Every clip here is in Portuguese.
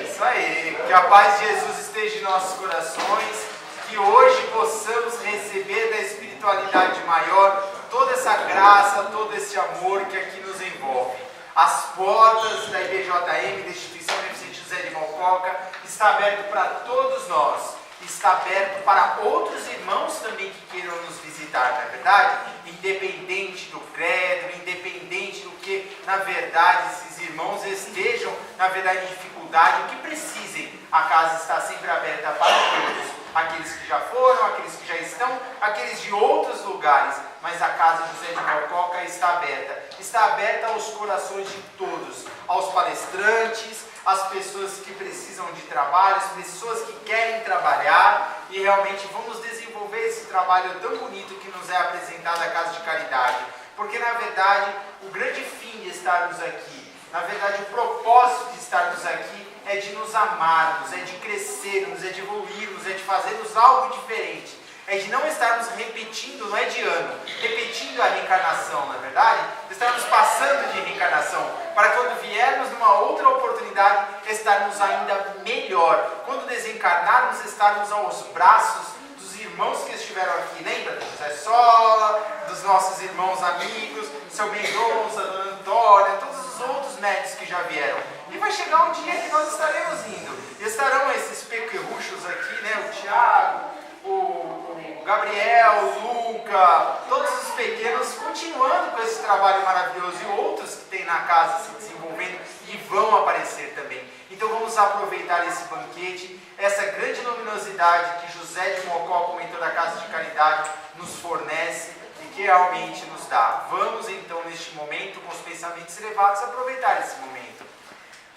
Isso aí, que a paz de Jesus esteja em nossos corações, que hoje possamos receber da espiritualidade maior toda essa graça, todo esse amor que aqui nos envolve. As portas da IBJM, da Instituição Beneficente José de Mococa, está aberto para todos nós, está aberto para outros irmãos também que queiram nos visitar, não é verdade? Independente do credo, independente do que, na verdade, esses irmãos estejam, na verdade, em dificuldade, o que precisem, a casa está sempre aberta para todos. Aqueles que já foram, aqueles que já estão, aqueles de outros lugares, mas a casa José de Mococa está aberta aos corações de todos, aos palestrantes, às pessoas que precisam de trabalho, as pessoas que querem trabalhar, e realmente vamos desenvolver esse trabalho tão bonito que nos é apresentado a Casa de Caridade, porque na verdade o grande fim de estarmos aqui, na verdade o propósito de estarmos aqui é de nos amarmos, é de crescermos, é de evoluirmos, é de fazermos algo diferente, é de não estarmos repetindo, não é de ano, repetindo a reencarnação, não é verdade? Estarmos passando de reencarnação, para quando viermos numa outra oportunidade, estarmos ainda melhor. Quando desencarnarmos, estarmos aos braços dos irmãos que estiveram aqui. Lembra do José Sola, dos nossos irmãos amigos, seu Mendonça, Dona Antônia, todos os outros médicos que já vieram. E vai chegar um dia que nós estaremos indo. E estarão esses pequerruchos aqui, né? O Tiago, o Gabriel, o Luca, todos os pequenos continuando com esse trabalho maravilhoso, e outros que tem na casa se desenvolvendo e vão aparecer também. Então vamos aproveitar esse banquete, essa grande luminosidade que José de Mocó, como mentor da Casa de Caridade, nos fornece e que realmente nos dá. Vamos então neste momento, com os pensamentos elevados, aproveitar esse momento.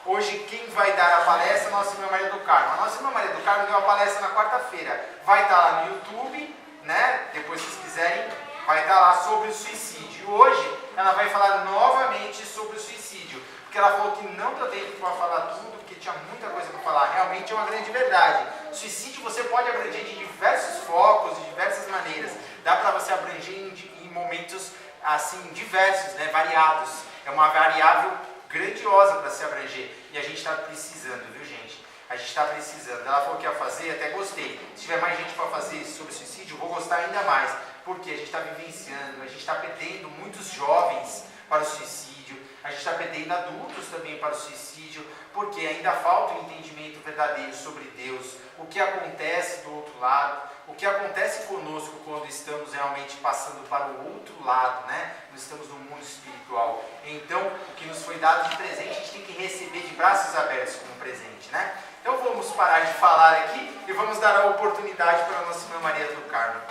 Hoje quem vai dar a palestra é a nossa irmã Maria do Carmo. A nossa irmã Maria do Carmo deu a palestra na quarta-feira. Vai estar lá no YouTube, né? Depois, se vocês quiserem, vai estar lá sobre o suicídio. Hoje ela vai falar novamente sobre o suicídio, porque ela falou que não deu tempo para falar tudo, porque tinha muita coisa para falar. Realmente é uma grande verdade. Suicídio você pode abranger de diversos focos, de diversas maneiras. Dá para você abranger em momentos assim diversos, né? Variados. É uma variável grandiosa para se abranger, e a gente está precisando, viu gente? A gente está precisando. Ela falou que ia fazer, até gostei. Se tiver mais gente para fazer sobre suicídio, eu vou gostar ainda mais, porque a gente está vivenciando, a gente está perdendo muitos jovens para o suicídio, a gente está perdendo adultos também para o suicídio, porque ainda falta um entendimento verdadeiro sobre Deus, o que acontece do outro lado, o que acontece conosco quando estamos realmente passando para o outro lado, né? Nós estamos no mundo espiritual. Então, o que nos foi dado de presente, a gente tem que receber de braços abertos como presente, né? Então, vamos parar de falar aqui e vamos dar a oportunidade para a nossa irmã Maria do Carmo.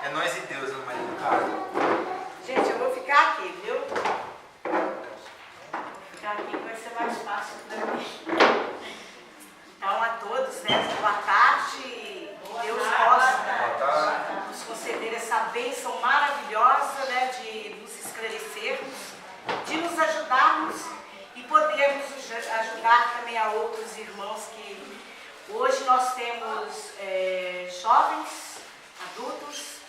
É nós e Deus, irmã Maria do Carmo. Gente, eu vou ficar aqui, viu? Vou ficar aqui que vai ser mais fácil para mim. Então, a todos, né? Boa tarde. Deus possa nos conceder essa bênção maravilhosa, né, de nos esclarecermos, de nos ajudarmos e podermos ajudar também a outros irmãos que hoje nós temos jovens, adultos,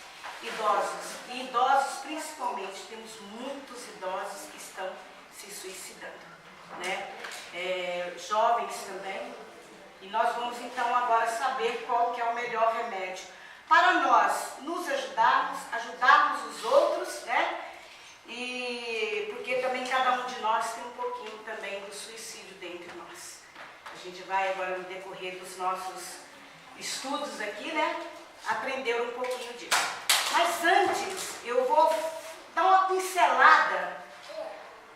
idosos. E idosos principalmente, temos muitos idosos que estão se suicidando, né? Jovens também. E nós vamos então agora saber qual que é o melhor remédio para nós nos ajudarmos os outros, né? E porque também cada um de nós tem um pouquinho também do suicídio dentro de nós. A gente vai agora no decorrer dos nossos estudos aqui, né? Aprender um pouquinho disso. Mas antes eu vou dar uma pincelada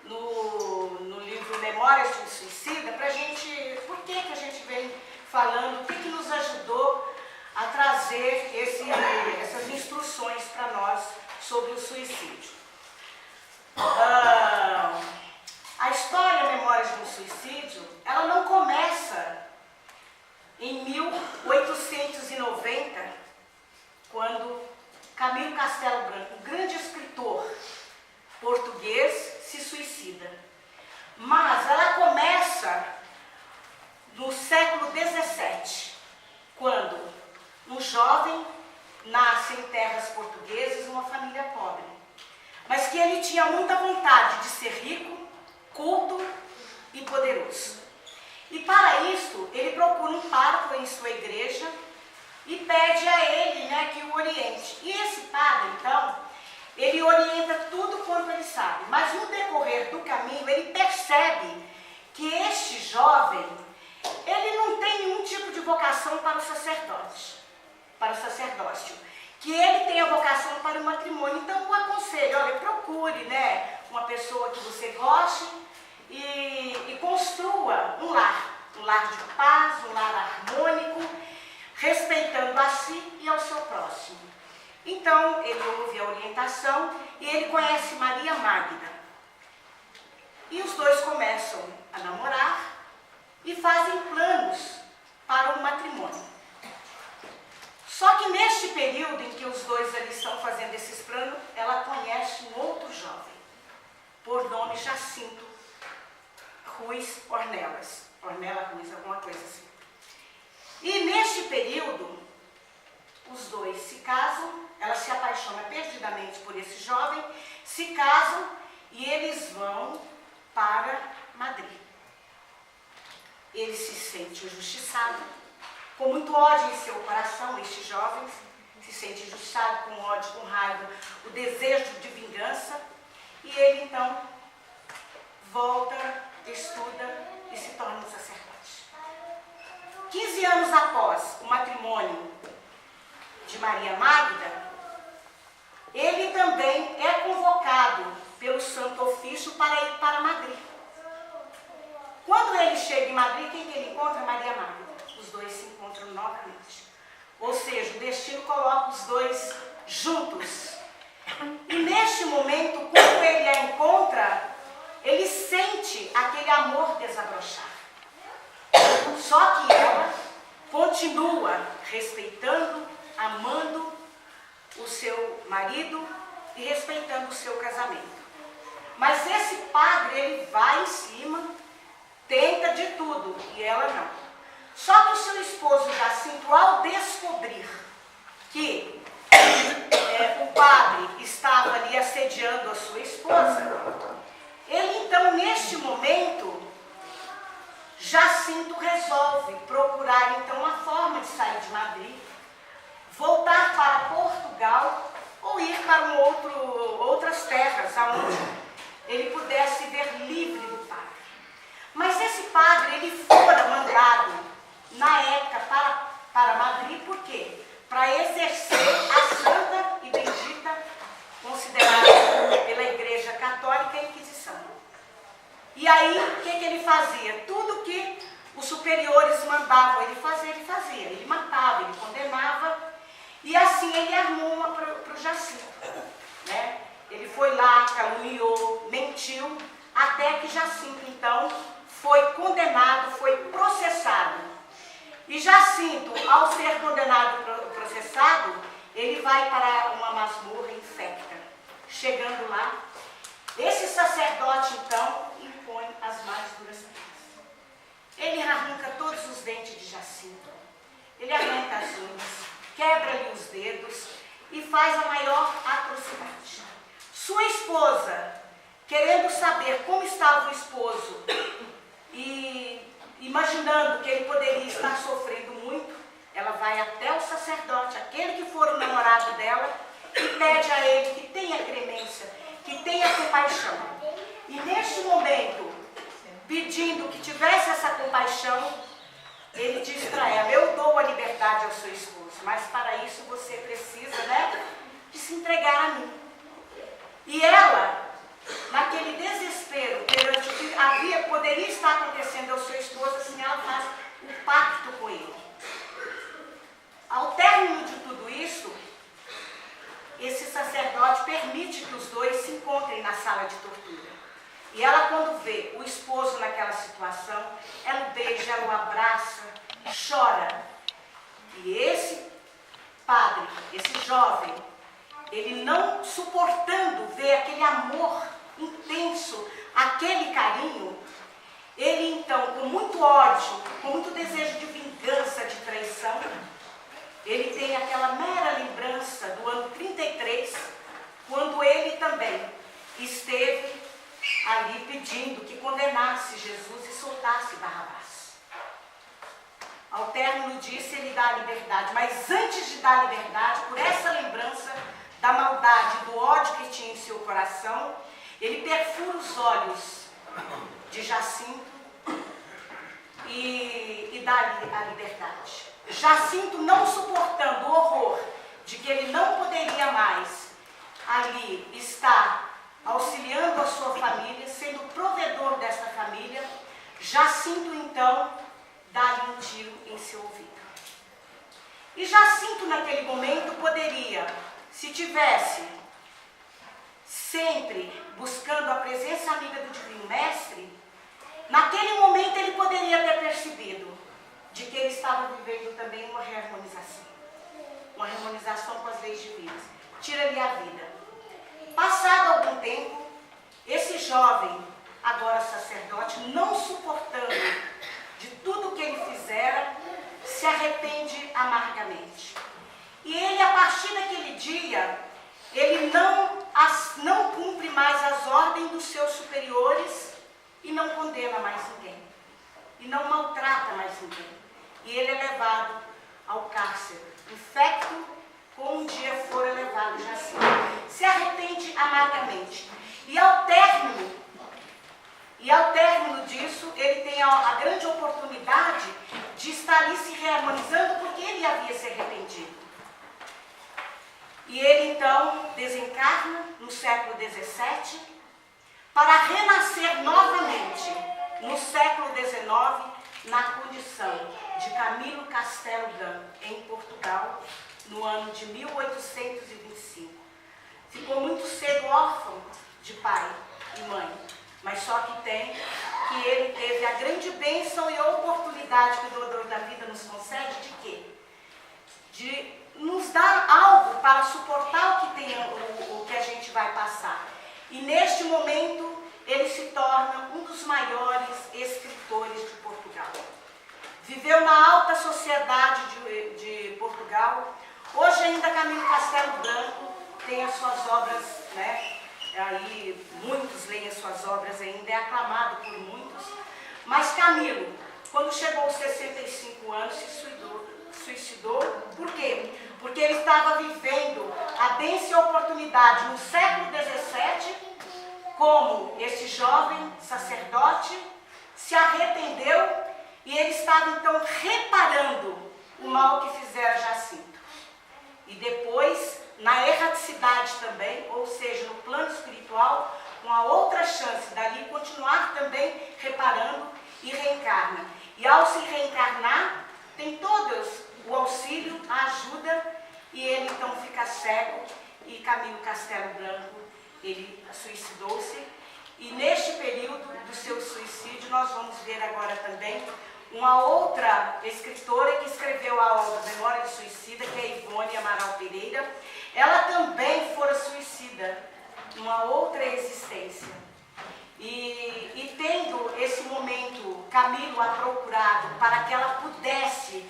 no livro Memórias de um Suicida, para a gente, por que a gente vem falando, o que nos ajudou a trazer essas instruções para nós sobre o suicídio. A história Memórias de um Suicídio, ela não começa em 1890, quando Camilo Castelo Branco, um grande escritor português, se suicida. Mas ela começa no século XVII, quando um jovem nasce em terras portuguesas, uma família pobre, mas que ele tinha muita vontade de ser rico, culto e poderoso. E para isso, ele procura um pároco em sua igreja e pede a ele, né, que o oriente. E esse padre, então, ele orienta tudo quanto ele sabe. Mas no decorrer do caminho, ele percebe que este jovem, ele não tem nenhum tipo de vocação para o sacerdócio, que ele tem a vocação para o matrimônio. Então, o aconselho, olha, procure, né, uma pessoa que você goste e construa um lar de paz, um lar harmônico, respeitando a si e ao seu próximo. Então, ele ouve a orientação e ele conhece Maria Magda. E os dois começam a namorar e fazem planos para o matrimônio. Só que neste período em que os dois ali estão fazendo esses planos, ela conhece um outro jovem, por nome Jacinto Ruiz Ornelas. Ornella Ruiz, alguma coisa assim. E neste período, os dois se casam, ela se apaixona perdidamente por esse jovem, se casam e eles vão para Madrid. Ele se sente injustiçado, com muito ódio em seu coração, este jovem se sente injustiçado, com ódio, com raiva, o desejo de vingança, e ele então volta, estuda e se torna um sacerdote. 15 anos após o matrimônio de Maria Magda, ele também é convocado pelo Santo Ofício para ir para Madrid. Quando ele chega em Madrid, quem que ele encontra? Maria Magda. Os dois se encontram novamente. Ou seja, o destino coloca os dois juntos. E neste momento, quando ele a encontra, ele sente aquele amor desabrochar. Só que ela continua respeitando, amando o seu marido e respeitando o seu casamento. Mas esse padre, ele vai em cima, tenta de tudo, e ela não. Só que o seu esposo Jacinto, ao descobrir que o padre estava ali assediando a sua esposa, ele então, neste momento, Jacinto resolve procurar então uma forma de sair de Madrid, voltar para Portugal ou ir para outras terras, onde ele pudesse ver livre do padre. Mas esse padre, ele fora mandado, na época, para Madrid, por quê? Para exercer a santa e bendita, considerada pela Igreja Católica, a Inquisição. E aí, o que ele fazia? Tudo que os superiores mandavam ele fazer, ele fazia. Ele matava, ele condenava, e assim ele armou uma para o Jacinto, né? Ele foi lá, caluniou, mentiu, até que Jacinto, então, foi condenado, foi processado. E Jacinto, ao ser condenado e processado, ele vai para uma masmorra infecta. Chegando lá, esse sacerdote, então, impõe as mais duras penas. Ele arranca todos os dentes de Jacinto, ele arranca as unhas, quebra-lhe os dedos e faz a maior atrocidade. Sua esposa, querendo saber como estava o esposo e imaginando que ele poderia estar sofrendo muito, ela vai até o sacerdote, aquele que for o namorado dela, e pede a ele que tenha clemência, que tenha compaixão. E neste momento, pedindo que tivesse essa compaixão, ele diz para ela: eu dou a liberdade ao seu esposo, mas para isso você precisa, né, de se entregar a mim. E ela, naquele desespero perante o que poderia estar acontecendo ao seu esposo, assim, ela faz um pacto com ele. Ao término de tudo isso, esse sacerdote permite que os dois se encontrem na sala de tortura. E ela, quando vê o esposo naquela situação, ela o beija, ela o abraça, chora. E esse padre, esse jovem, ele não suportando ver aquele amor intenso, aquele carinho, ele então, com muito ódio, com muito desejo de vingança, de traição, ele tem aquela mera lembrança do ano 33, quando ele também esteve ali pedindo que condenasse Jesus término disso, ele dá a liberdade. Mas antes de dar a liberdade, por essa lembrança da maldade, do ódio que tinha em seu coração, ele perfura os olhos de Jacinto e dá a liberdade. Jacinto, não suportando o horror de que ele não poderia mais ali estar auxiliando a sua família, sendo provedor dessa família, Jacinto então dá-lhe um tiro em seu ouvido. E Jacinto naquele momento poderia, se tivesse sempre buscando a presença amiga do Divino Mestre, naquele momento ele poderia ter percebido de que ele estava vivendo também uma harmonização com as leis divinas. Tira-lhe a vida. Passado algum tempo, esse jovem, agora sacerdote, não suportando de tudo que ele fizera, se arrepende amargamente. E ele, a partir daquele dia, ele não cumpre mais as ordens dos seus superiores e não condena mais ninguém. E não maltrata mais ninguém. E ele é levado ao cárcere, infecto, como um dia fora levado Jacinto. Se arrepende amargamente. E ao término disso, ele tem a grande oportunidade de estar ali se reharmonizando, porque ele havia se arrependido. E ele então desencarna no século XVII para renascer novamente no século XIX na condição de Camilo Castelo Branco, em Portugal, no ano de 1825. Ficou muito cedo órfão de pai e mãe, mas só que ele teve a grande bênção e a oportunidade que o doador da vida nos concede de quê? De nos dar algo para suportar o que a gente vai passar. E neste momento ele se torna um dos maiores escritores de Portugal. Viveu na alta sociedade de Portugal. Hoje ainda Camilo Castelo Branco tem as suas obras, né? Aí muitos leem as suas obras ainda, é aclamado por muitos. Mas Camilo, quando chegou aos 65 anos, se suicidou. Por quê? Porque ele estava vivendo a bênção e a oportunidade no século XVII, como esse jovem sacerdote se arrependeu e ele estava então reparando o mal que fizera Jacinto. E depois, na erraticidade também, ou seja, no plano espiritual, com a outra chance dali continuar também reparando e reencarna. E ao se reencarnar, tem todos o auxílio, a ajuda, e ele então fica cego, e Camilo Castelo Branco, ele suicidou-se. E neste período do seu suicídio, nós vamos ver agora também uma outra escritora que escreveu a obra Memória de Suicida, que é Ivone Amaral Pereira. Ela também fora suicida, numa outra existência. E tendo esse momento, Camilo a procurado para que ela pudesse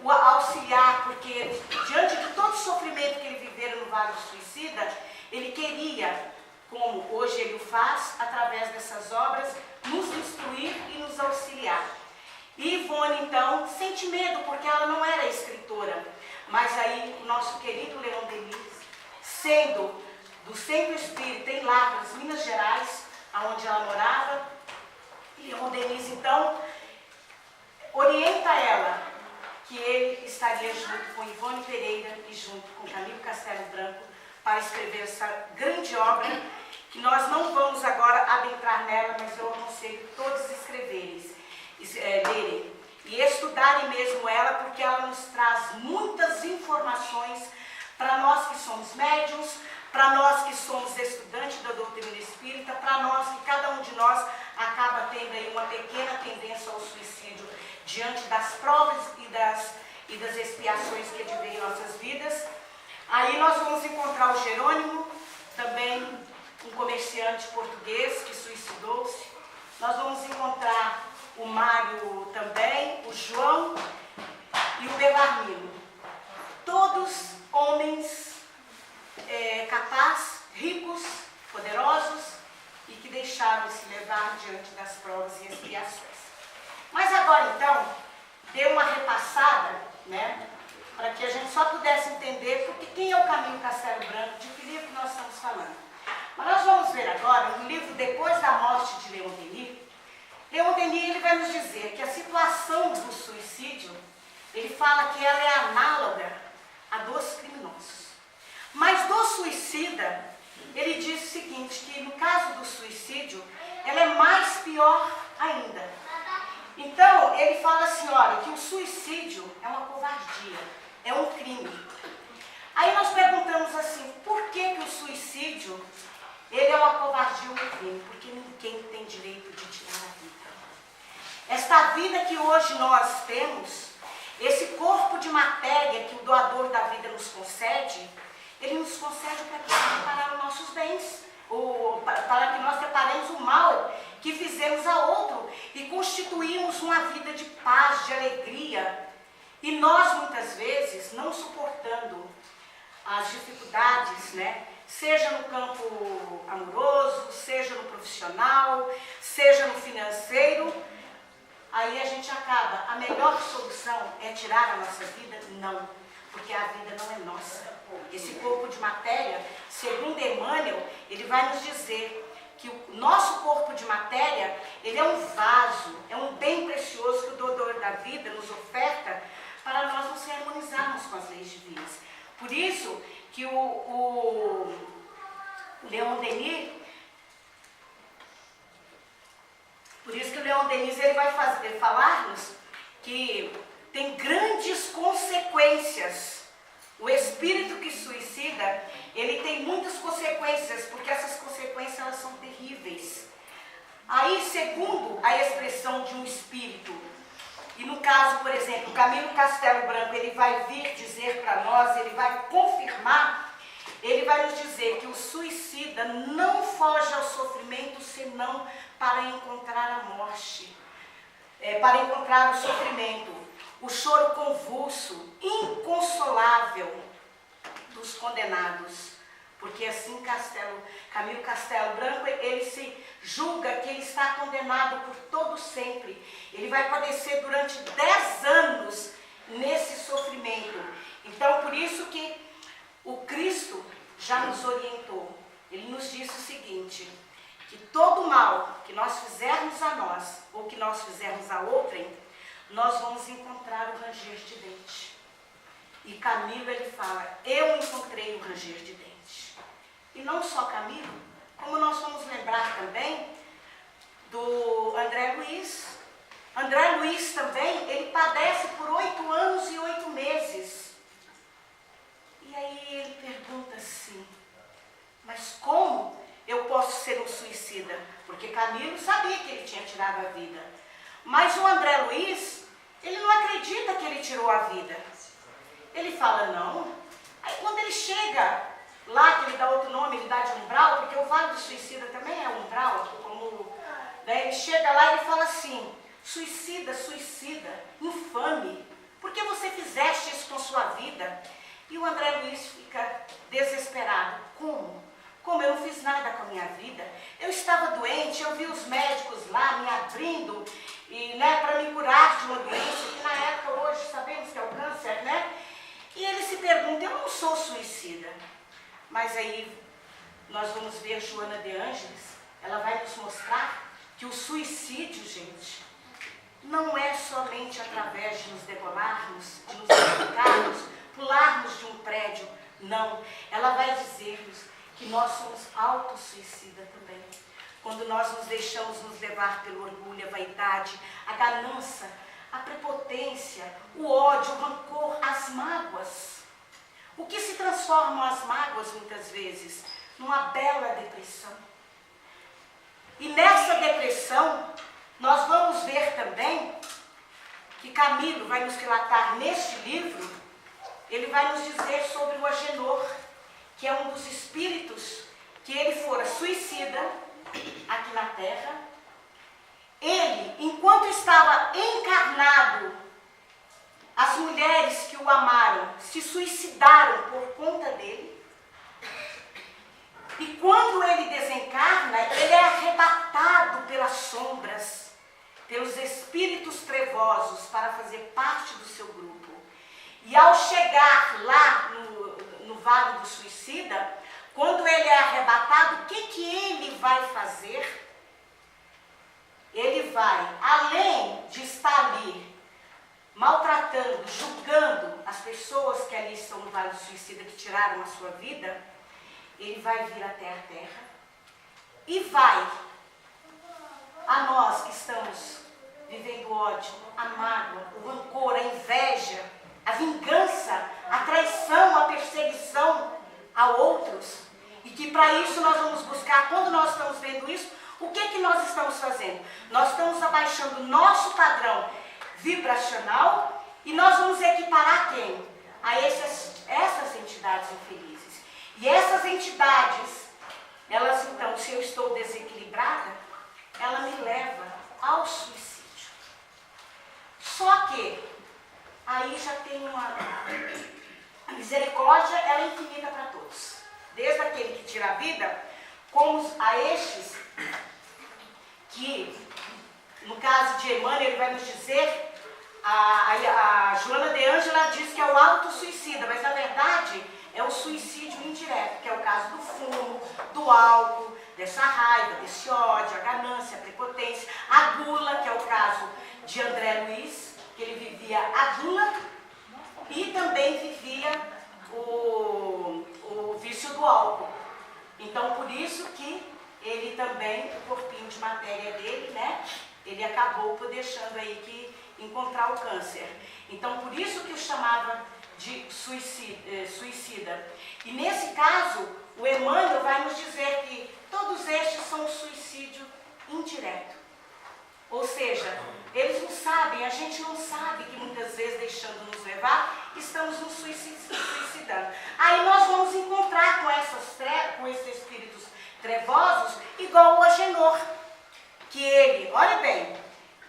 o auxiliar, porque diante de todo o sofrimento que ele vivera no Vale do Suicida, ele queria, como hoje ele o faz, através dessas obras, nos instruir e nos auxiliar. E Ivone, então, sente medo, porque ela não era escritora, mas aí o nosso querido Leon Denis, sendo do Centro Espírita em Lavras, Minas Gerais, onde ela morava, Leon Denis, então, orienta ela que ele estaria junto com Ivone Pereira e junto com Camilo Castelo Branco para escrever essa grande obra, que nós não vamos agora adentrar nela, mas eu aconselho todos lerem e estudarem mesmo ela, porque ela nos traz muitas informações para nós que somos médiuns, para nós que somos estudantes da doutrina espírita, para nós que cada um de nós acaba tendo aí uma pequena tendência ao suicídio diante das provas e das expiações que advêm em nossas vidas. Aí nós vamos encontrar o Jerônimo, também um comerciante português que suicidou-se. Nós vamos encontrar o Mário também, o João e o Belarmino. Todos homens capazes, ricos, poderosos e que deixaram-se levar diante das provas e expiações. Mas agora então, deu uma repassada, né? Para que a gente só pudesse entender porque quem é o Camilo Castelo Branco, de que livro nós estamos falando. Mas nós vamos ver agora, no livro Depois da Morte de Leon Denis, Leon Denis ele vai nos dizer que a situação do suicídio, ele fala que ela é análoga a dos criminosos. Mas do suicida, ele diz o seguinte, que no caso do suicídio, ela é mais pior ainda. Então, ele fala assim, olha, que o suicídio é uma covardia, é um crime. Aí nós perguntamos assim, por que que o suicídio, ele é uma covardia, um crime? Porque ninguém tem direito de tirar a vida. Esta vida que hoje nós temos, esse corpo de matéria que o doador da vida nos concede, ele nos concede para que nós reparar os nossos bens, para que nós reparemos o mal que fizemos a outro e constituímos uma vida de paz, de alegria. E nós, muitas vezes, não suportando as dificuldades, né? Seja no campo amoroso, seja no profissional, seja no financeiro, aí a gente acaba. A melhor solução é tirar a nossa vida? Não, porque a vida não é nossa. Esse corpo de matéria, segundo Emmanuel, ele vai nos dizer que o nosso corpo de matéria, ele é um vaso, é um bem precioso que o doador da vida nos oferta para nós nos harmonizarmos com as leis divinas. Por isso que o Leon Denis, ele vai falar-nos que tem grandes consequências. O espírito que suicida, ele tem muitas consequências, porque essas consequências elas são terríveis. Aí, segundo a expressão de um espírito, e no caso, por exemplo, Camilo Castelo Branco, ele vai vir dizer para nós, ele vai confirmar, ele vai nos dizer que o suicida não foge ao sofrimento senão para encontrar a morte, para encontrar o sofrimento. O choro convulso, inconsolável dos condenados. Porque assim Camilo Castelo Branco, ele se julga que ele está condenado por todo sempre. Ele vai padecer durante 10 anos nesse sofrimento. Então, por isso que o Cristo já nos orientou. Ele nos disse o seguinte, que todo mal que nós fizermos a nós, ou que nós fizermos a outrem, nós vamos encontrar o ranger de dente. E Camilo, ele fala, eu encontrei o ranger de dente. E não só Camilo, como nós vamos lembrar também do André Luiz. André Luiz também, ele padece por 8 anos e 8 meses. E aí ele pergunta assim, mas como eu posso ser um suicida? Porque Camilo sabia que ele tinha tirado a vida. Mas o André Luiz, ele não acredita que ele tirou a vida. Ele fala, não. Aí quando ele chega lá, que ele dá outro nome, ele dá de umbral, porque o Vale do Suicida também é umbral, como, né, ele chega lá e ele fala assim, suicida, suicida, infame, por que você fizeste isso com sua vida? E o André Luiz fica desesperado. Como eu não fiz nada com a minha vida? Eu estava doente, eu vi os médicos lá me abrindo, e, né, para me curar de uma doença, que na época, hoje, sabemos que é o câncer, né? E ele se pergunta, eu não sou suicida. Mas aí, nós vamos ver Joana de Ângeles, ela vai nos mostrar que o suicídio, gente, não é somente através de nos debolarmos, de nos arrancarmos, pularmos de um prédio, não. Ela vai dizer-nos que nós somos autossuicida também. Quando nós nos deixamos nos levar pelo orgulho, a vaidade, a ganância, a prepotência, o ódio, o rancor, as mágoas. O que se transformam as mágoas, muitas vezes, numa bela depressão. E nessa depressão, nós vamos ver também que Camilo vai nos relatar neste livro, ele vai nos dizer sobre o Agenor, que é um dos espíritos que ele fora suicida aqui na Terra. Ele, enquanto estava encarnado, as mulheres que o amaram se suicidaram por conta dele. E quando ele desencarna, ele é arrebatado pelas sombras. pelos espíritos trevosos para fazer parte do seu grupo. E ao chegar lá no Vale do Suicida, quando ele é arrebatado, o que ele vai fazer? Ele vai, além de estar ali, maltratando, julgando as pessoas que ali estão no Vale do Suicida, que tiraram a sua vida, ele vai vir até a terra e vai, a nós que estamos vivendo o ódio, a mágoa, o rancor, a inveja, a vingança, a traição, a perseguição a outros, e que para isso nós vamos buscar, quando nós estamos vendo isso, o que nós estamos fazendo? Nós estamos abaixando o nosso padrão vibracional e nós vamos equiparar quem? A essas entidades infelizes. E essas entidades, elas então, se eu estou desequilibrada, ela me leva ao suicídio. Só que aí já tem a misericórdia, ela é infinita para todos. Desde aquele que tira a vida, como a estes que, no caso de Emmanuel, ele vai nos dizer, a Joana de Ângela diz que é o autossuicida, mas na verdade é o suicídio indireto, que é o caso do fumo, do álcool, dessa raiva, desse ódio, a ganância, a prepotência, a gula, que é o caso de André Luiz, que ele vivia a gula e também vivia o vício do álcool. Então, por isso que ele também, o corpinho de matéria dele, né, ele acabou por deixando aí que encontrar o câncer. Então, por isso que o chamava de suicida. E nesse caso, o Emmanuel vai nos dizer que todos estes são um suicídio indireto. Ou seja, eles não sabem, a gente não sabe que muitas vezes, deixando nos levar, estamos nos suicidando. Aí nós vamos encontrar com esses espíritos trevosos, igual o Agenor, que ele, olha bem,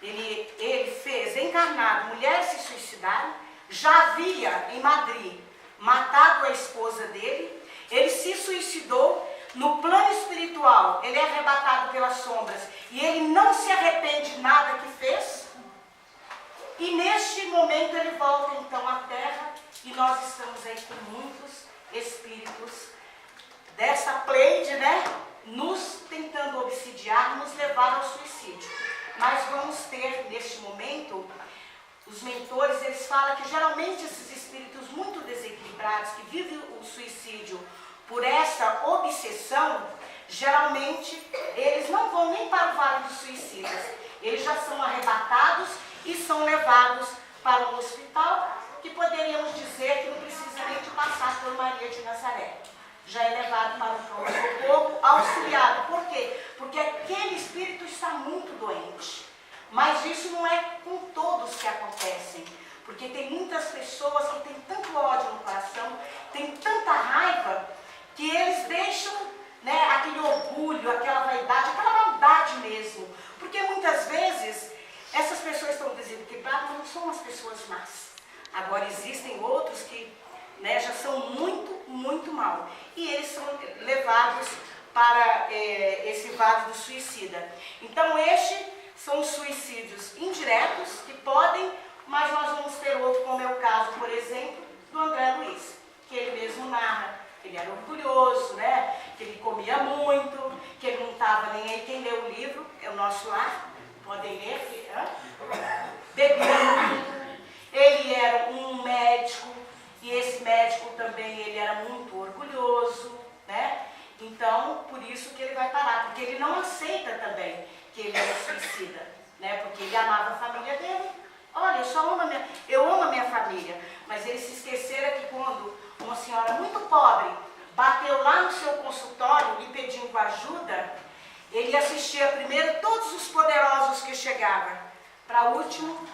ele fez encarnado mulheres se suicidarem, já havia em Madrid matado a esposa dele, ele se suicidou. No plano espiritual, ele é arrebatado pelas sombras e ele não se arrepende de nada que fez. E neste momento ele volta então à Terra e nós estamos aí com muitos espíritos dessa pleide, né? Nos tentando obsidiar, nos levar ao suicídio. Mas vamos ter neste momento, os mentores, eles falam que geralmente esses espíritos muito desequilibrados, que vivem o suicídio por essa obsessão, geralmente eles não vão nem para o Vale dos Suicidas. Eles já são arrebatados e são levados para um hospital, que poderíamos dizer que não precisa nem de passar por Maria de Nazaré. Já é levado para um pronto-socorro auxiliado. Por quê? Porque aquele espírito está muito doente. Mas isso não é com todos que acontecem. Porque tem muitas pessoas que têm tanto ódio no coração, têm tanta raiva, que eles deixam, né, aquele orgulho, aquela vaidade, aquela maldade mesmo. Porque muitas vezes essas pessoas estão desequilibradas, não são as pessoas más. Agora existem outros que, né, já são muito, muito mal. E eles são levados para esse vale do suicida. Então estes são os suicídios indiretos que podem, mas nós vamos ter outro, como é o caso, por exemplo, do André Luiz, que ele mesmo narra. Ele era orgulhoso, né? Que ele comia muito, que ele não estava nem aí. Quem lê o livro é o nosso lar, podem ler. Bebia muito. Ele era um médico, e esse médico também ele era muito orgulhoso, né? Então, por isso que ele vai parar, porque ele não aceita também que ele é suicida, né? Porque ele amava a família dele. Olha, eu amo a minha família, mas eles se esqueceram que quando uma senhora muito pobre bateu lá no seu consultório lhe pedindo ajuda, ele assistia primeiro todos os poderosos que chegavam, para último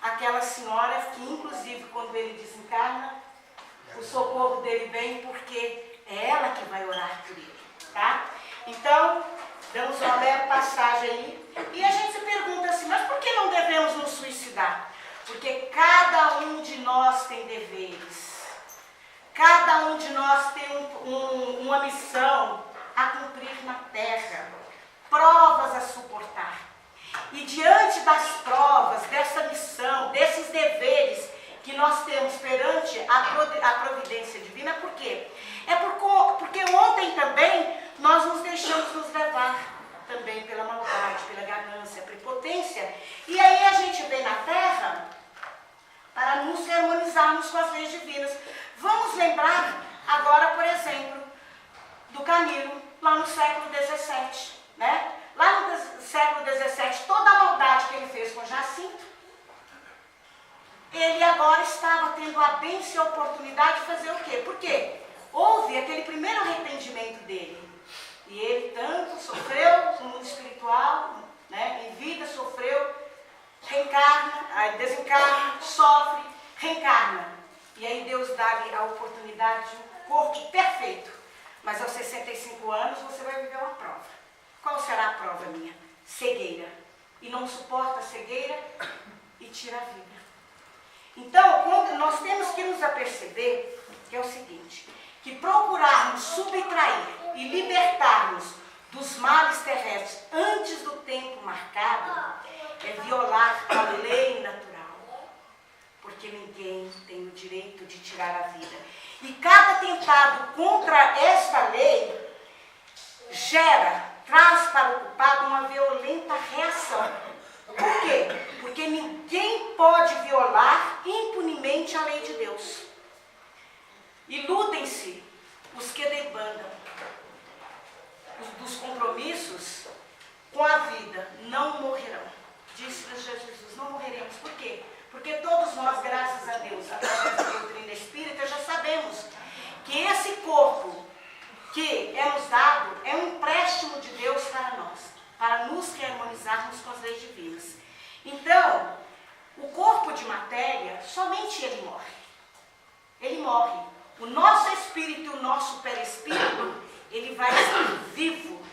aquela senhora que inclusive quando ele desencarna, o socorro dele vem porque é ela que vai orar por ele, tá? Então, damos uma leve passagem aí e a gente se pergunta assim, mas por que não devemos nos suicidar? Porque cada um de nós tem deveres. Cada um de nós tem uma missão a cumprir na Terra, provas a suportar. E diante das provas, dessa missão, desses deveres que nós temos perante a providência divina, por quê? Porque ontem também nós nos deixamos nos levar também pela maldade, pela ganância, prepotência, e aí a gente vem na terra para nos harmonizarmos com as leis divinas. Vamos lembrar agora, por exemplo, do Camilo, lá no século XVII, né? Lá no século XVII, toda a maldade que ele fez com Jacinto, ele agora estava tendo a bênção e a oportunidade de fazer o quê? Por quê? Houve aquele primeiro arrependimento dele. E ele tanto sofreu no mundo espiritual, né? Em vida sofreu, reencarna, desencarna, sofre, reencarna. E aí Deus dá-lhe a oportunidade de um corpo perfeito. Mas aos 65 anos você vai viver uma prova. Qual será a prova minha? Cegueira. E não suporta a cegueira e tira a vida. Então, quando nós temos que nos aperceber que é o seguinte, que procurarmos subtrair e libertarmos dos males terrestres antes do tempo marcado é violar a lei natural. Porque ninguém tem o direito de tirar a vida. E cada tentado contra esta lei traz para o culpado uma violenta reação. Por quê? Porque ninguém pode violar impunemente a lei de Deus. Iludem-se os que debandam dos compromissos com a vida, não morrerão. Disse-lhes Jesus, não morreremos. Por quê? Porque todos nós, graças a Deus, através da doutrina espírita, já sabemos que esse corpo que é nos dado é um empréstimo de Deus para nós, para nos reharmonizarmos com as leis divinas. Então, o corpo de matéria, somente ele morre. Ele morre. O nosso espírito e o nosso perispírito, ele vai estar vivo.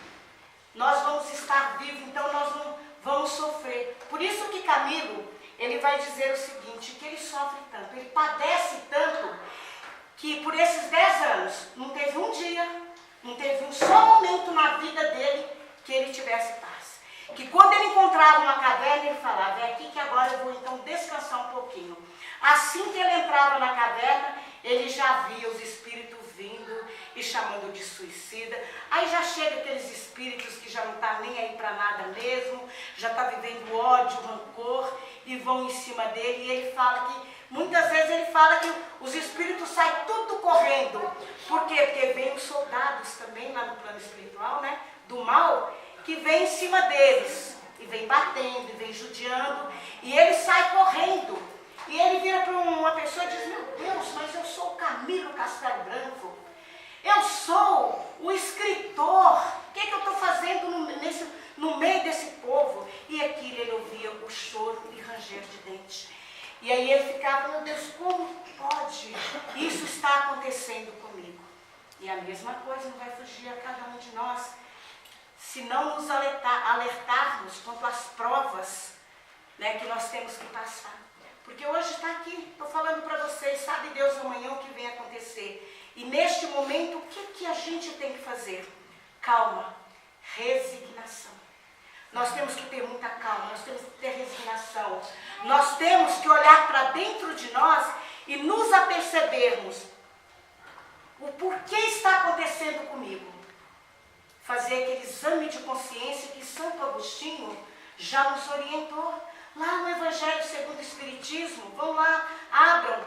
Nós vamos estar vivos, então nós não vamos sofrer. Por isso que Camilo, ele vai dizer o seguinte, que ele sofre tanto, ele padece tanto, que por esses 10 anos, não teve um dia, não teve um só momento na vida dele que ele tivesse paz. Que quando ele encontrava uma caverna, ele falava, é aqui que agora eu vou então descansar um pouquinho. Assim que ele entrava na caverna, ele já via os espíritos vindo e chamando de suicida. Aí já chega aqueles espíritos que já não estão nem aí para nada mesmo, já está vivendo ódio, rancor, e vão em cima dele. E ele fala que, muitas vezes ele fala que os espíritos saem tudo correndo. Por quê? Porque vem os soldados também lá no plano espiritual, né? Do mal, que vem em cima deles, e vem batendo, e vem judiando, e ele sai correndo. E ele vira para uma pessoa e diz, meu Deus, mas eu sou o Camilo Castelo Branco, eu sou o escritor, o que eu estou fazendo no meio desse povo? E aquilo ele ouvia o choro e ranger de dente. E aí ele ficava, meu Deus, como pode isso estar acontecendo comigo? E a mesma coisa não vai fugir a cada um de nós, se não nos alertarmos quanto às provas, né, que nós temos que passar. Porque hoje está aqui, estou falando para vocês, sabe Deus amanhã o que vem acontecer. E neste momento, o que a gente tem que fazer? Calma, resignação. Nós temos que ter muita calma, nós temos que ter resignação. Nós temos que olhar para dentro de nós e nos apercebermos o porquê está acontecendo comigo. Fazer aquele exame de consciência que Santo Agostinho já nos orientou. Lá no Evangelho segundo o Espiritismo, vão lá, abram.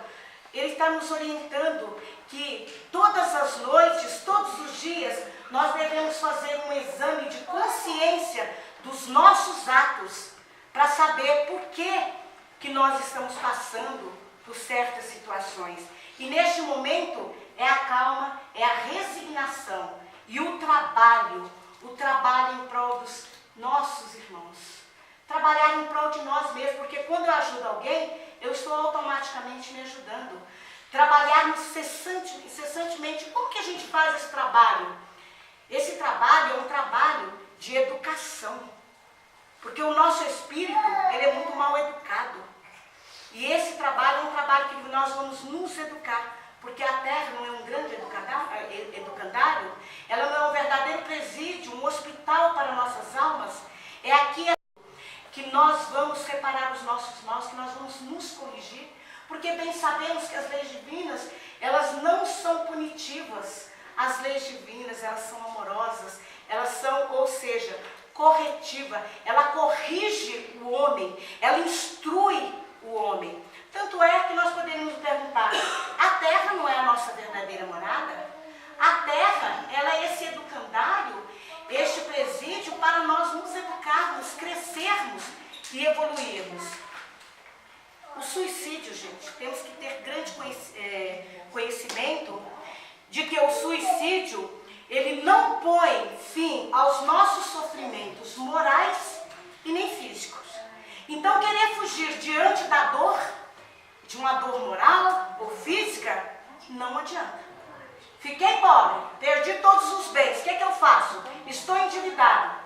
Ele está nos orientando que todas as noites, todos os dias, nós devemos fazer um exame de consciência dos nossos atos, para saber por que nós estamos passando por certas situações. E neste momento é a calma, é a resignação e o trabalho em prol dos nossos irmãos. Trabalhar em prol de nós mesmos, porque quando eu ajudo alguém, eu estou automaticamente me ajudando. Trabalhar incessantemente. Como que a gente faz esse trabalho? Esse trabalho é um trabalho de educação. Porque o nosso espírito, ele é muito mal educado. E esse trabalho é um trabalho que nós vamos nos educar. Porque a Terra não é um grande educandário, ela não é um verdadeiro presídio, um hospital para nossas almas. É aqui que nós vamos porque bem sabemos que as leis divinas, elas não são punitivas. As leis divinas, elas são amorosas, elas são, ou seja, corretiva. Ela corrige o homem, ela instrui o homem. Tanto é que nós podemos nos perguntar, a terra não é a nossa verdadeira morada? A terra, ela é esse educandário, este presídio para nós nos educarmos, crescermos e evoluirmos. O suicídio, gente, temos que ter grande conhecimento de que o suicídio, ele não põe fim aos nossos sofrimentos morais e nem físicos. Então, querer fugir diante da dor, de uma dor moral ou física, não adianta. Fiquei pobre, perdi todos os bens, o que eu faço? Estou endividado.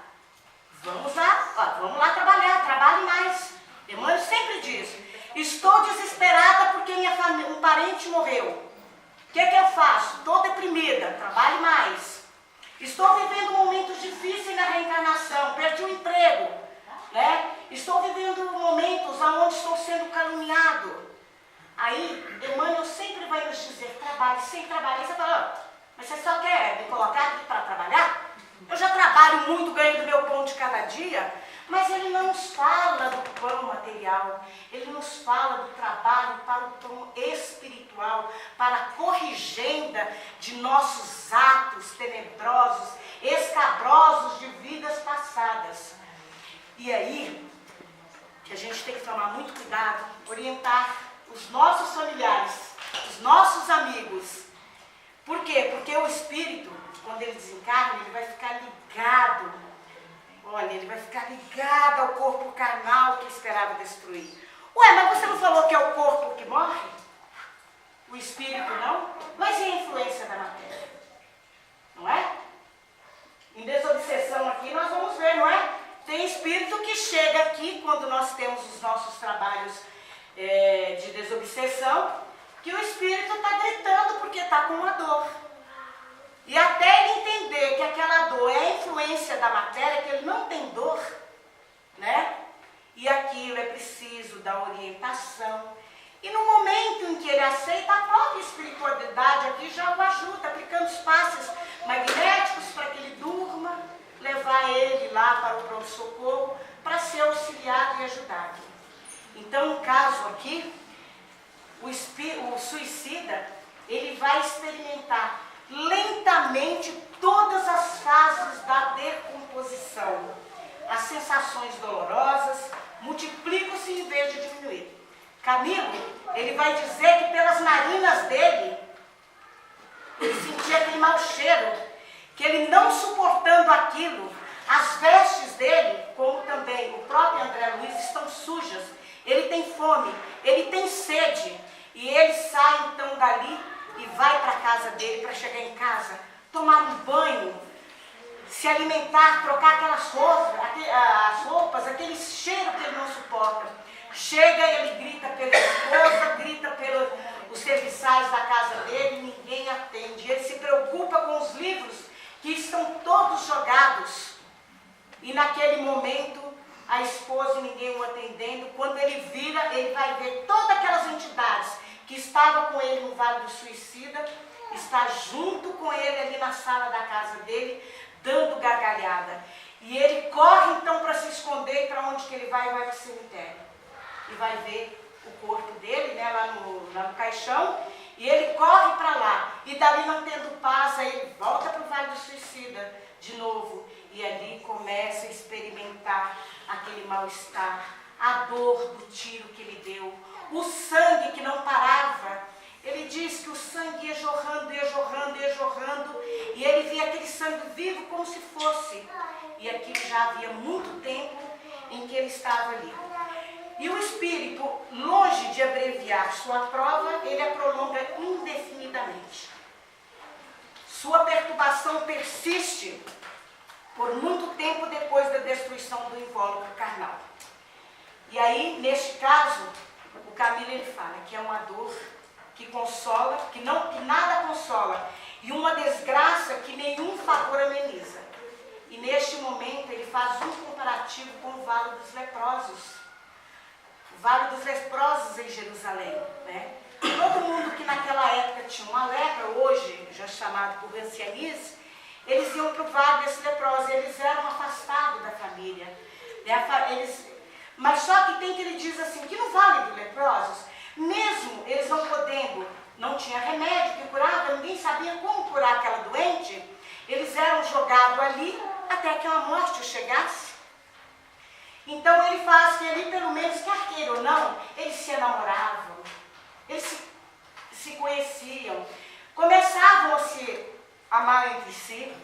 Vamos lá trabalhar, trabalhe mais. Emmanuel sempre diz, estou desesperada porque um parente morreu. O que eu faço? Estou deprimida, trabalhe mais. Estou vivendo momentos difíceis na reencarnação, perdi o emprego, né? Estou vivendo momentos onde estou sendo caluniado. Aí, Emmanuel sempre vai nos dizer, trabalhe, sem trabalhar. Você fala, mas você só quer me colocar aqui para trabalhar? Eu já trabalho muito, ganhando meu pão de cada dia, mas ele não nos fala do pão material, ele nos fala do trabalho para o pão espiritual, para a corrigenda de nossos atos tenebrosos, escabrosos de vidas passadas. E aí, que a gente tem que tomar muito cuidado, orientar os nossos familiares, os nossos amigos. Por quê? Porque o espírito, quando ele desencarna, ele vai ficar ligado. Olha, ele vai ficar ligado ao corpo carnal que esperava destruir. Ué, mas você não falou que é o corpo que morre? O espírito não? Mas e a influência da matéria? Não é? Em desobsessão aqui nós vamos ver, não é? Tem espírito que chega aqui quando nós temos os nossos trabalhos de desobsessão, que o espírito está gritando porque está com uma dor. E até ele entender que aquela dor é a influência da matéria, que ele não tem dor, né? E aquilo é preciso da orientação. E no momento em que ele aceita, a própria espiritualidade aqui já o ajuda, aplicando os passes magnéticos para que ele durma, levar ele lá para o pronto-socorro, para ser auxiliado e ajudado. Então, no caso aqui, o suicida, ele vai experimentar lentamente todas as fases da decomposição. As sensações dolorosas multiplicam-se em vez de diminuir. Camilo, ele vai dizer que pelas narinas dele, ele sentia aquele mau cheiro, que ele não suportando aquilo, as vestes dele, como também o próprio André Luiz, estão sujas. Ele tem fome, ele tem sede, e ele sai então dali e vai para a casa dele, para chegar em casa, tomar um banho, se alimentar, trocar as roupas, aquele cheiro que ele não suporta. Chega e ele grita pela esposa, grita pelos serviçais da casa dele, ninguém atende. Ele se preocupa com os livros que estão todos jogados. E naquele momento, a esposa e ninguém o atendendo, quando ele vira, ele vai ver todas aquelas entidades que estavam com ele no Vale do Suicida, está junto com ele ali na sala da casa dele, dando gargalhada. E ele corre então para se esconder, para onde que ele vai? Vai para o cemitério. E vai ver o corpo dele, né, lá no caixão, e ele corre para lá. E dali não tendo paz, aí ele volta para o Vale do Suicida de novo. E ali começa a experimentar aquele mal-estar, a dor do tiro que ele deu, o sangue que não parava. Ele diz que o sangue ia jorrando, ia jorrando, ia jorrando, e ele via aquele sangue vivo como se fosse. E aquilo já havia muito tempo em que ele estava ali. E o espírito, longe de abreviar sua prova, ele a prolonga indefinidamente. Sua perturbação persiste por muito tempo depois da destruição do invólucro carnal. E aí, neste caso, o Camilo ele fala que é uma dor que consola, que nada consola, e uma desgraça que nenhum favor ameniza. E neste momento ele faz um comparativo com o Vale dos Leprosos. O Vale dos Leprosos em Jerusalém, né? Todo mundo que naquela época tinha uma lepra, hoje já chamado por ancianice, eles iam para o Vale desses Leprosos, eles eram afastados da família. Mas só que tem que ele diz assim, que no Vale dos Leprosos, mesmo eles não podendo, não tinha remédio que curava, ninguém sabia como curar aquela doente, eles eram jogados ali até que a morte chegasse. Então ele faz que ali, pelo menos, quer queira ou não, eles se enamoravam, eles se conheciam, começavam a se amar entre si.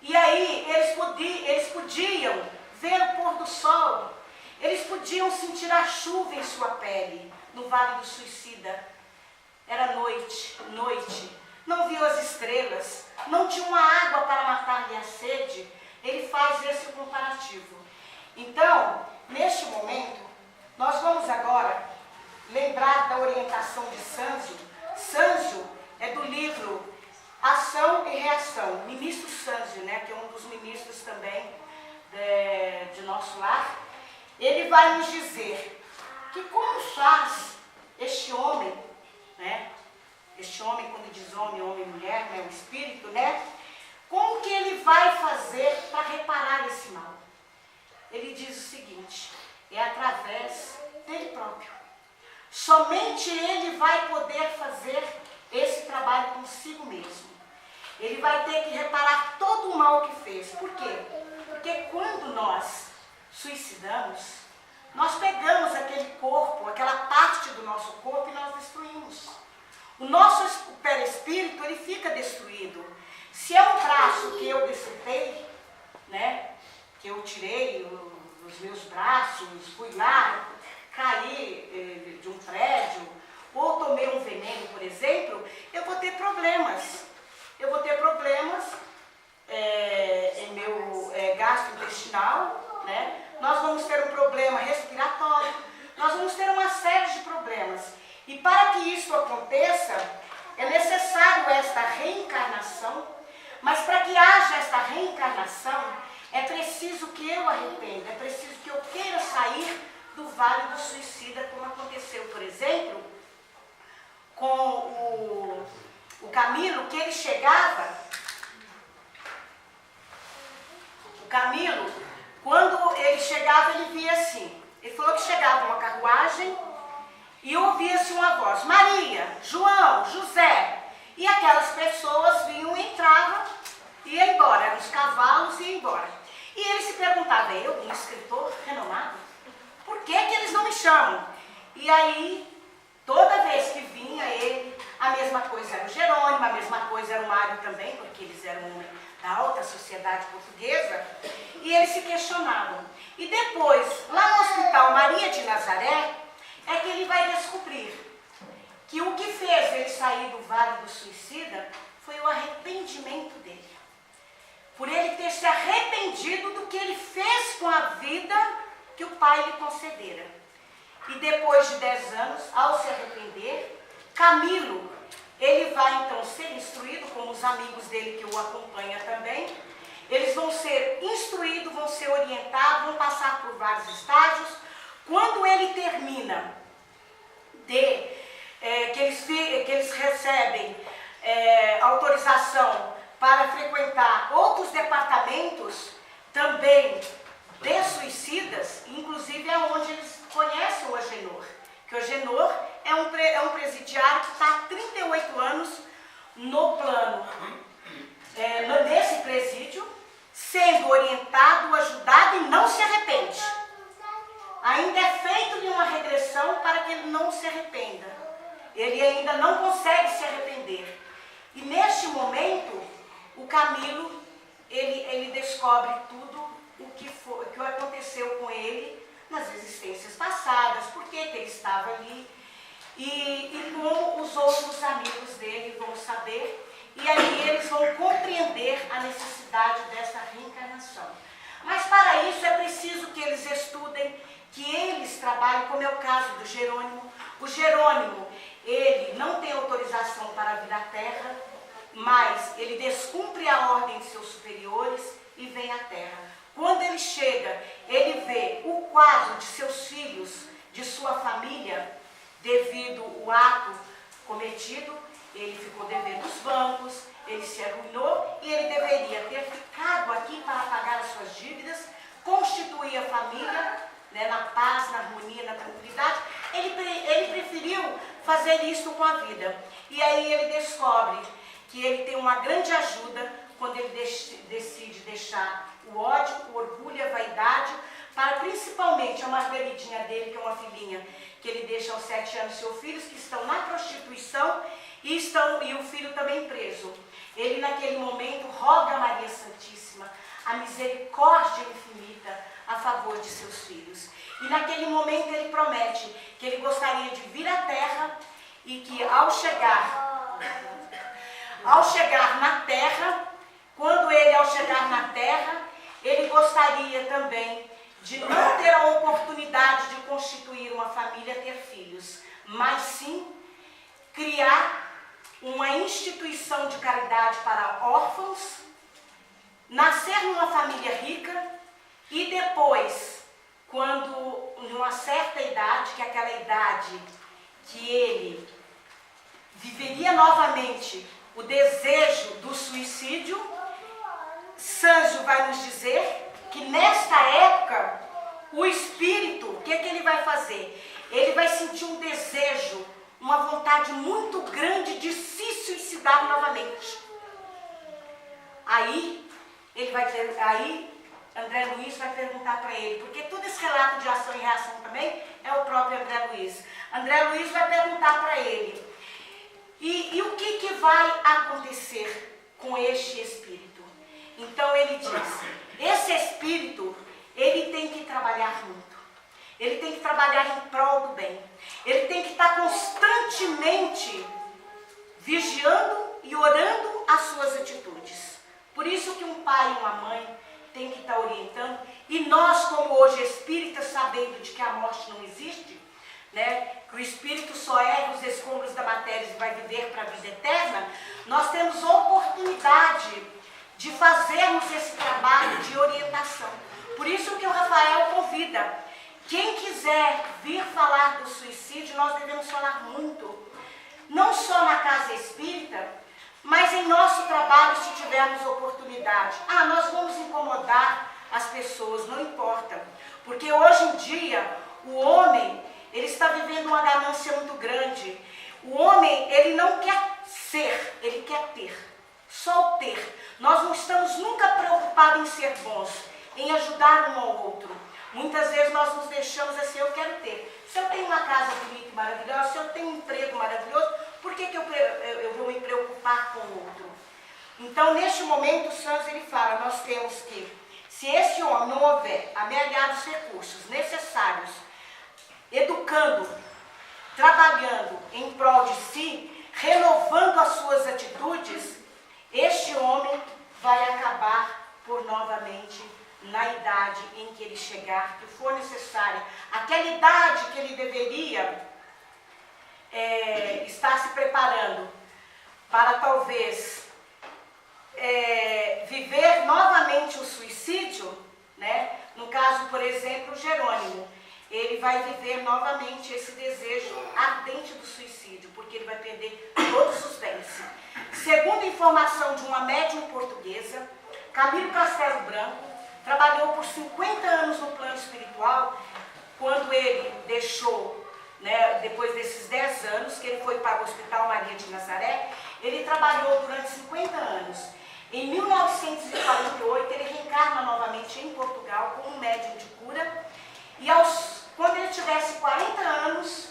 E aí eles podiam ver o pôr do sol, eles podiam sentir a chuva em sua pele, no Vale do Suicida. Era noite, não viam as estrelas, não tinha uma água para matar-lhe a sede. Ele faz esse comparativo. Então, neste momento, nós vamos agora lembrar da orientação de Sanzio. Sanzio é do livro Ação e Reação, ministro Sanzio, né, que é um dos ministros também de nosso lar. Ele vai nos dizer que como faz este homem, né, este homem, quando diz homem, homem e mulher, né, o espírito, né, como que ele vai fazer para reparar esse mal? Ele diz o seguinte, é através dele próprio. Somente ele vai poder fazer esse trabalho consigo mesmo. Ele vai ter que reparar todo o mal que fez. Por quê? Porque quando nós suicidamos, nós pegamos aquele corpo, aquela parte do nosso corpo e nós destruímos. O nosso perispírito, ele fica destruído. Se é um braço que eu decepei, né, que eu tirei os meus braços, fui lá, caí de um prédio, ou tomei um veneno, por exemplo, eu vou ter problemas. Eu vou ter problemas em meu gastrointestinal, né? Nós vamos ter um problema respiratório, nós vamos ter uma série de problemas. E para que isso aconteça, é necessário esta reencarnação, mas para que haja esta reencarnação, é preciso que eu arrependa, é preciso que eu queira sair do Vale do Suicida, como aconteceu, por exemplo, com o Camilo, que ele chegava, o Camilo, quando ele chegava, ele via assim, ele falou que chegava uma carruagem e ouvia-se uma voz, Maria, João, José, e aquelas pessoas vinham e entravam, e ia embora, eram os cavalos e ia embora. E ele se perguntava, eu, um escritor renomado, por que eles não me chamam? E aí, toda vez que vinha ele, a mesma coisa era o Jerônimo, a mesma coisa era o Mário também, porque eles eram da alta sociedade portuguesa, e eles se questionavam. E depois, lá no Hospital Maria de Nazaré, é que ele vai descobrir que o que fez ele sair do Vale do Suicida foi o arrependimento dele. Por ele ter se arrependido do que ele fez com a vida que o Pai lhe concedera. E depois de 10 anos, ao se arrepender, Camilo, ele vai então ser instruído, como os amigos dele que o acompanham também, eles vão ser instruídos, vão ser orientados, vão passar por vários estágios. Quando ele termina que eles recebem autorização para frequentar outros departamentos também de suicidas, inclusive é onde eles conhecem o Agenor, que o Agenor é um presidiário que está há 38 anos no plano, nesse presídio, sendo orientado, ajudado e não se arrepende. Ainda é feito-lhe uma regressão para que ele não se arrependa. Ele ainda não consegue se arrepender. E neste momento, o Camilo, ele descobre tudo o que aconteceu com ele nas existências passadas, por que ele estava ali, e como os outros amigos dele vão saber, e aí eles vão compreender a necessidade dessa reencarnação. Mas para isso é preciso que eles estudem, que eles trabalhem, como é o caso do Jerônimo. O Jerônimo, ele não tem autorização para vir à Terra, mas ele descumpre a ordem de seus superiores e vem à Terra. Quando ele chega, ele vê o quadro de seus filhos ele se arruinou e ele deveria ter ficado aqui para pagar as suas dívidas, constituir a família, né, na paz, na harmonia, na tranquilidade. Ele preferiu fazer isso com a vida. E aí ele descobre que ele tem uma grande ajuda quando ele decide deixar o ódio, o orgulho e a vaidade, para principalmente a Margaridinha dele, que é uma filhinha, que ele deixa aos 7 anos, seus filhos que estão na prostituição e o filho também preso. Ele naquele momento roga a Maria Santíssima a misericórdia infinita a favor de seus filhos. E naquele momento ele promete que ele gostaria de vir à terra e que ao chegar na terra, ao chegar na terra, ele gostaria também de não ter a oportunidade de constituir uma família, ter filhos, mas sim criar uma instituição de caridade para órfãos, nascer numa família rica e depois, quando numa certa idade, que é aquela idade que ele viveria novamente o desejo do suicídio, Sanjo vai nos dizer que nesta época, o espírito, o que ele vai fazer? Ele vai sentir um desejo, uma vontade muito grande de se suicidar novamente. Aí André Luiz vai perguntar para ele, porque todo esse relato de ação e reação também é o próprio André Luiz. André Luiz vai perguntar para ele, e o que vai acontecer com este espírito? Então ele diz, esse espírito, ele tem que trabalhar muito. Ele tem que trabalhar em prol do bem. Ele tem que estar constantemente vigiando e orando as suas atitudes. Por isso que um pai e uma mãe tem que estar orientando. E nós, como hoje espíritas, sabendo de que a morte não existe, né, que o espírito só ergue os escombros da matéria e vai viver para a vida eterna, nós temos oportunidade de fazermos esse trabalho de orientação. Por isso que o Rafael convida, quem quiser vir falar do suicídio, nós devemos falar muito, não só na casa espírita, mas em nosso trabalho, se tivermos oportunidade. Nós vamos incomodar as pessoas, não importa, porque hoje em dia, o homem, ele está vivendo uma ganância muito grande. O homem, ele não quer ser, ele quer ter. Só o ter. Nós não estamos nunca preocupados em ser bons, em ajudar um ao outro. Muitas vezes nós nos deixamos assim, eu quero ter. Se eu tenho uma casa bonita e maravilhosa, se eu tenho um emprego maravilhoso, por que eu vou me preocupar com o outro? Então, neste momento, o Santos ele fala, nós temos que, se esse homem não houver amealhado os recursos necessários, educando, trabalhando em prol de si, renovando as suas atitudes, este homem vai acabar por novamente, na idade em que ele chegar, que for necessária, aquela idade que ele deveria estar se preparando para talvez viver novamente o suicídio, né? No caso, por exemplo, Jerônimo, ele vai viver novamente esse desejo ardente do suicídio, porque ele vai perder todos os bens. Segundo a informação de uma médium portuguesa, Camilo Castelo Branco trabalhou por 50 anos no plano espiritual, quando ele deixou, né, depois desses 10 anos, que ele foi para o Hospital Maria de Nazaré, ele trabalhou durante 50 anos. Em 1948, ele reencarna novamente em Portugal como um médium de cura, e quando ele tivesse 40 anos,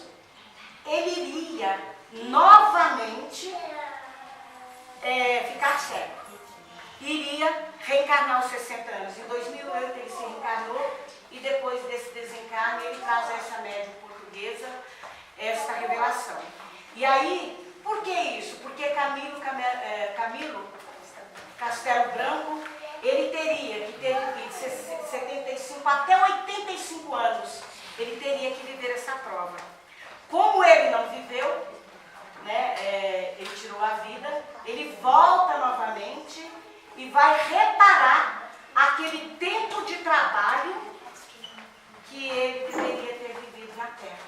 ele iria novamente ficar cego. Iria reencarnar aos 60 anos. Em 2008 ele se reencarnou e depois desse desencarne ele traz a essa médium portuguesa esta revelação. E aí, por que isso? Porque Camilo Castelo Branco, ele teria que ter vivido 75 até 85 anos. Ele teria que viver essa prova. Como ele não viveu, né, ele tirou a vida, ele volta novamente e vai reparar aquele tempo de trabalho que ele deveria ter vivido na Terra.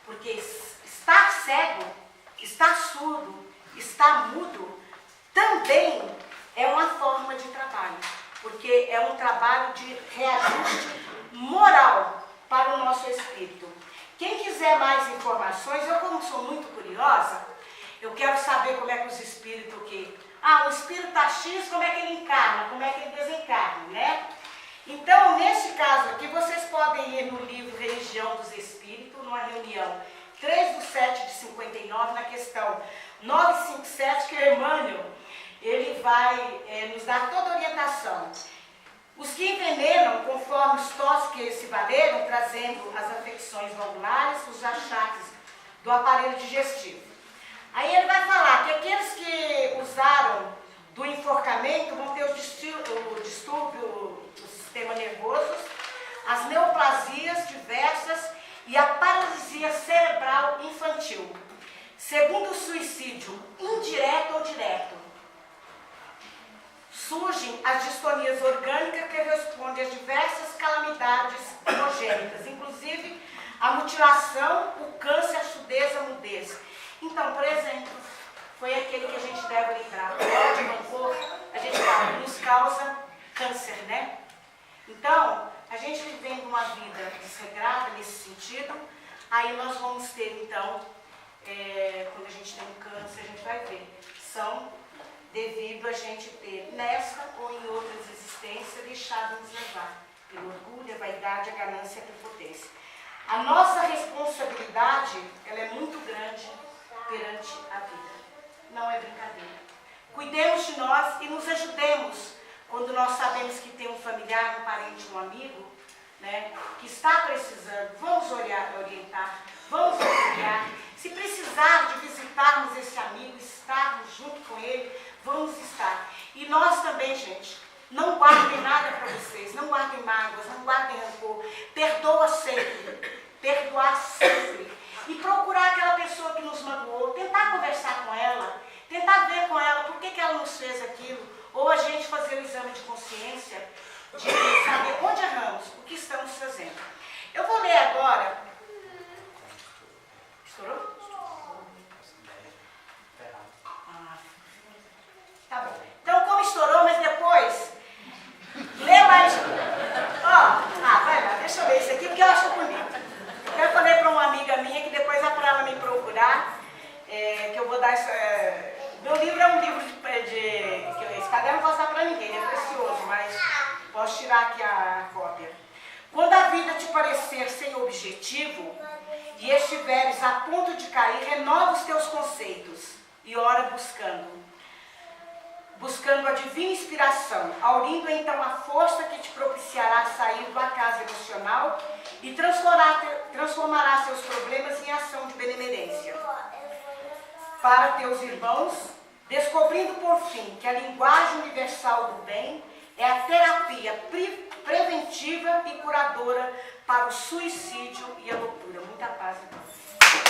Porque estar cego, estar surdo, estar mudo, também é uma forma de trabalho, porque é um trabalho de reajuste moral para o nosso espírito. Quem quiser mais informações, eu como sou muito curiosa, eu quero saber como é que os espíritos o espírito está X, como é que ele encarna, como é que ele desencarna, né? Então, nesse caso aqui, vocês podem ir no livro Religião dos Espíritos, numa reunião 3/7/59, na questão 957, que o Emmanuel, ele vai nos dar toda a orientação. Os que envenenam, conforme os tosses que se valeram, trazendo as afecções valvulares, os achaques do aparelho digestivo. Aí ele vai falar que aqueles que usaram do enforcamento vão ter o distúrbio do sistema nervoso, as neoplasias diversas e a paralisia cerebral infantil. Segundo o suicídio indireto ou direto, surgem as distonias orgânicas que respondem às diversas calamidades congênitas, inclusive a mutilação, o câncer, a surdez, a mudez. Então, por exemplo, foi aquele que a gente deve lembrar, o ódio, o rancor, a gente fala, nos causa câncer, né? Então, a gente vivendo uma vida desregrada nesse sentido, aí nós vamos ter, então, quando a gente tem um câncer, a gente vai ver, são devido a gente ter nessa ou em outras existências deixado nos levar pelo orgulho, a vaidade, a ganância e a prepotência. A nossa responsabilidade, ela é muito grande perante a vida. Não é brincadeira. Cuidemos de nós e nos ajudemos quando nós sabemos que tem um familiar, um parente, um amigo, né, que está precisando. Vamos orientar, vamos auxiliar. Se precisar de visitarmos esse amigo, estarmos junto com ele, vamos estar. E nós também, gente, não guardem nada para vocês, não guardem mágoas, não guardem rancor. Perdoa sempre, perdoar sempre. E procurar aquela pessoa que nos magoou, tentar conversar com ela, tentar ver com ela por que ela nos fez aquilo, ou a gente fazer o exame de consciência, de saber onde erramos, o que estamos fazendo. Eu vou ler agora. Estourou? Tá bom. Então, como estourou, mas depois, lê mais. Vai lá, deixa eu ler isso aqui, porque eu acho bonito. Eu falei para uma amiga minha que depois é para ela me procurar, que eu vou dar isso. Meu livro é um livro esse caderno não posso dar para ninguém, é precioso, mas posso tirar aqui a cópia. Quando a vida te parecer sem objetivo e estiveres a ponto de cair, renova os teus conceitos e ora buscando a divina inspiração, aurindo então a força que te propiciará sair do acaso emocional e transformará seus problemas em ação de benemerência. Para teus irmãos, descobrindo por fim que a linguagem universal do bem é a terapia preventiva e curadora para o suicídio e a loucura. Muita paz, irmãos.